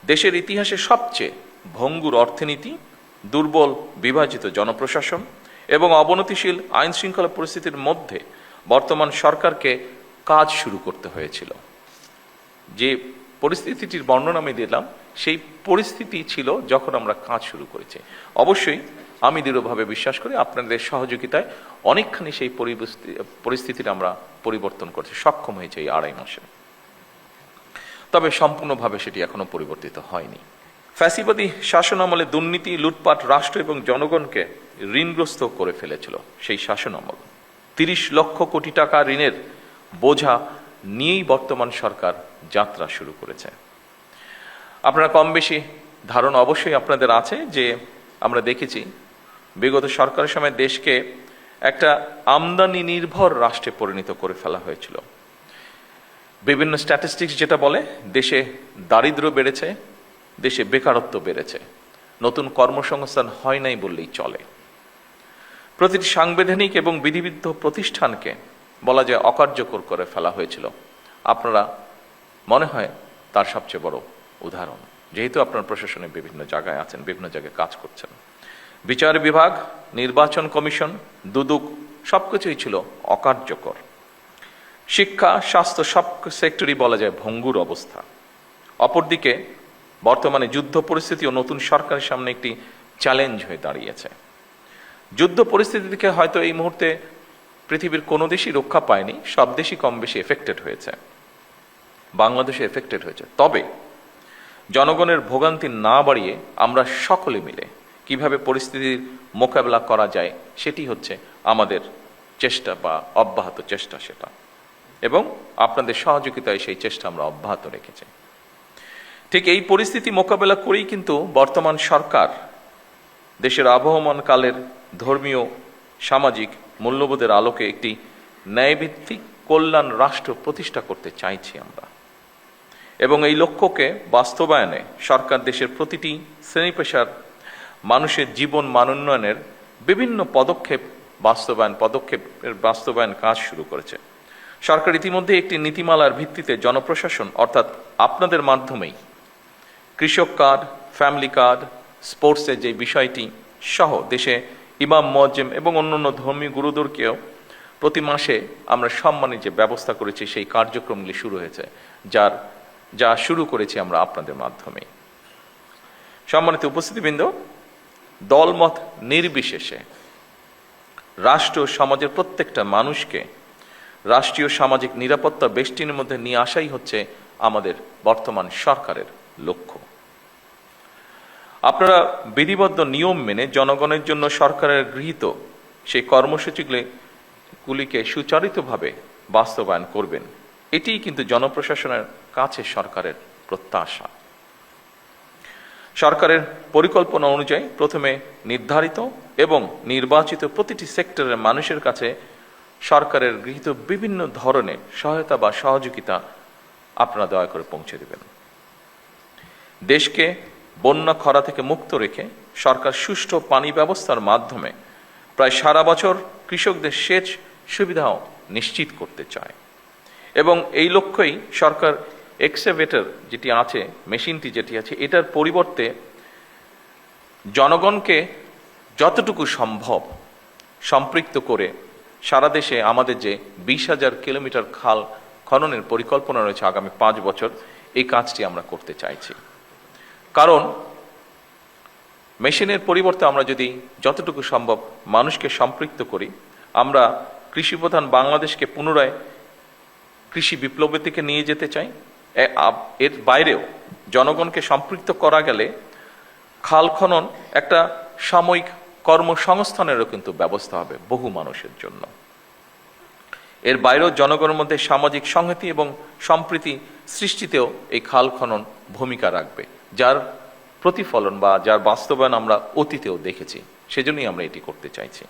দেশের ইতিহাসে সবচেয়ে ভঙ্গুর অর্থনীতি, দুর্বল বিভাজিত জনপ্রশাসন এবং অবনতিশীল আইন শৃঙ্খলা পরিস্থিতির মধ্যে বর্তমান সরকারকে কাজ শুরু করতে হয়েছিল। যে পরিস্থিতিটির বর্ণনা আমি দিলাম, সেই পরিস্থিতি ছিল যখন আমরা কাজ শুরু করেছি। অবশ্যই আমি দৃঢ়ভাবে বিশ্বাস করি আপনাদের সহযোগিতায় অনেকখানি সেই পরিস্থিতির আমরা পরিবর্তন করতে সক্ষম হয়েছে এই 2.5 মাসে। তবে সম্পূর্ণভাবে সেটি এখনো পরিবর্তিত হয়নি। ফ্যাসিবাদী শাসন আমলে দুর্নীতি, লুটপাট রাষ্ট্র এবং জনগণকে ঋণগ্রস্ত করে ফেলেছিল। সেই শাসন আমল 30 লক্ষ কোটি টাকা ঋণের বোঝা নিয়েই বর্তমান সরকার যাত্রা শুরু করেছে। আপনারা কম বেশি ধারণা অবশ্যই আপনাদের আছে যে আমরা দেখেছি বিগত সরকারের সময় দেশকে একটা আমদানি নির্ভর রাষ্ট্রে পরিণত করে ফেলা হয়েছিল। বিভিন্ন স্ট্যাটিস্টিক্স যেটা বলে, দেশে দারিদ্র্য বেড়েছে, দেশে বেকারত্ব বেড়েছে, নতুন কর্মসংস্থান হয় নাই বললেই চলে। প্রতিটি সাংবিধানিক এবং বিধিবিদ্ধ প্রতিষ্ঠানকে বলা যায় অকার্যকর করে ফেলা হয়েছিল। আপনারা মনে হয় তার সবচেয়ে বড় উদাহরণ, যেহেতু আপনার প্রশাসনে বিভিন্ন জায়গায় আছেন, বিভিন্ন জায়গায় কাজ করছেন। বিচার বিভাগ, নির্বাচন কমিশন, দুদক সবকিছুই ছিল অকার্যকর। শিক্ষা, স্বাস্থ্য সব সেক্টরই বলা যায় ভঙ্গুর অবস্থা। অপরদিকে বর্তমানে যুদ্ধ পরিস্থিতি ও নতুন সরকারের সামনে একটি চ্যালেঞ্জ হয়ে দাঁড়িয়েছে। যুদ্ধ পরিস্থিতি থেকে হয়তো এই মুহূর্তে পৃথিবীর কোনো দেশই রক্ষা পায়নি, সব দেশই কম বেশি এফেক্টেড হয়েছে, বাংলাদেশে এফেক্টেড হয়েছে। তবে জনগণের ভোগান্তি না বাড়িয়ে আমরা সকলে মিলে কিভাবে পরিস্থিতির মোকাবেলা করা যায় সেটি হচ্ছে আমাদের চেষ্টা বা অব্যাহত চেষ্টা সেটা, এবং আপনাদের সহযোগিতায় সেই চেষ্টা আমরা অব্যাহত রেখেছি। ঠিক এই পরিস্থিতি মোকাবেলা করেই কিন্তু বর্তমান সরকার দেশের আবহমান কালের ধর্মীয় সামাজিক মূল্যবোধের আলোকে একটি ন্যায়ভিত্তিক কল্যাণ রাষ্ট্র প্রতিষ্ঠা করতে চাইছি আমরা, এবং এই লক্ষ্যকে বাস্তবায়নে সরকার দেশের প্রতিটি শ্রেণী পেশার মানুষের জীবন মান উন্নয়নের বিভিন্ন পদক্ষেপের বাস্তবায়ন কাজ শুরু করেছে। সরকার ইতিমধ্যে একটি নীতিমালার ভিত্তিতে জনপ্রশাসন অর্থাৎ আপনাদের মাধ্যমেই কৃষক কার্ড, ফ্যামিলি কার্ড, স্পোর্টসের যে বিষয়টি সহ দেশে ইমাম, মুয়াজ্জিম এবং অন্যান্য ধর্মীয় গুরুদেরকেও প্রতি মাসে আমরা সম্মানের যে ব্যবস্থা করেছি সেই কার্যক্রমগুলি শুরু হয়েছে, যা শুরু করেছি আমরা আপনাদের মাধ্যমে। সম্মানিত উপস্থিতিবৃন্দ, দলমত নির্বিশেষে রাষ্ট্র সমাজের প্রত্যেকটা মানুষকে রাষ্ট্রীয় সামাজিক নিরাপত্তা বেষ্টনীর মধ্যে নিয়ে আসাই হচ্ছে আমাদের বর্তমান সরকারের লক্ষ্য। আপনারা বিধিবদ্ধ নিয়ম মেনে জনগণের জন্য সরকারের গৃহীত সেই কর্মসূচিগুলিকে সুচারিতভাবে বাস্তবায়ন করবেন, এটিই কিন্তু জনপ্রশাসনের কাছে সরকারের প্রত্যাশা। সরকারের পরিকল্পনা অনুযায়ী প্রথমে নির্ধারিত এবং নির্বাচিত প্রতিটি সেক্টরের মানুষের কাছে সরকারের গৃহীত বিভিন্ন ধরনের সহায়তা বা সহযোগিতা আপনারা দয়া করে পৌঁছে দেবেন। দেশকে বন্যা খরা থেকে মুক্ত রেখে সরকার সুষ্ঠু পানি ব্যবস্থার মাধ্যমে প্রায় সারা বছর কৃষকদের সেচ সুবিধাও নিশ্চিত করতে চায়, এবং এই লক্ষ্যেই সরকার এক্সকাভেটর যেটি আছে, মেশিনটি যেটি আছে, এটার পরিবর্তে জনগণকে যতটুকু সম্ভব সম্পৃক্ত করে সারা দেশে আমাদের যে 20,000 কিলোমিটার খাল খননের পরিকল্পনা রয়েছে আগামী 5 বছর, এই কাজটি আমরা করতে চাইছি। কারণ মেশিনের পরিবর্তে আমরা যদি যতটুকু সম্ভব মানুষকে সম্পৃক্ত করি, আমরা কৃষিপ্রধান বাংলাদেশকে পুনরায় কৃষি বিপ্লবের দিকে নিয়ে যেতে চাই। এর বাইরেও জনগণকে সম্পৃক্ত করা গেলে খাল খনন একটা সাময়িক কর্মসংস্থানেরও কিন্তু ব্যবস্থা হবে বহু মানুষের জন্য। এর বাইরেও জনগণের মধ্যে সামাজিক সংহতি এবং সম্প্রীতি সৃষ্টিতেও এই খাল খনন ভূমিকা রাখবে, যার প্রতিফলন বা যার বাস্তবায়ন আমরা অতীতেও দেখেছি। সেজন্যই আমরা এটি করতে চাইছি।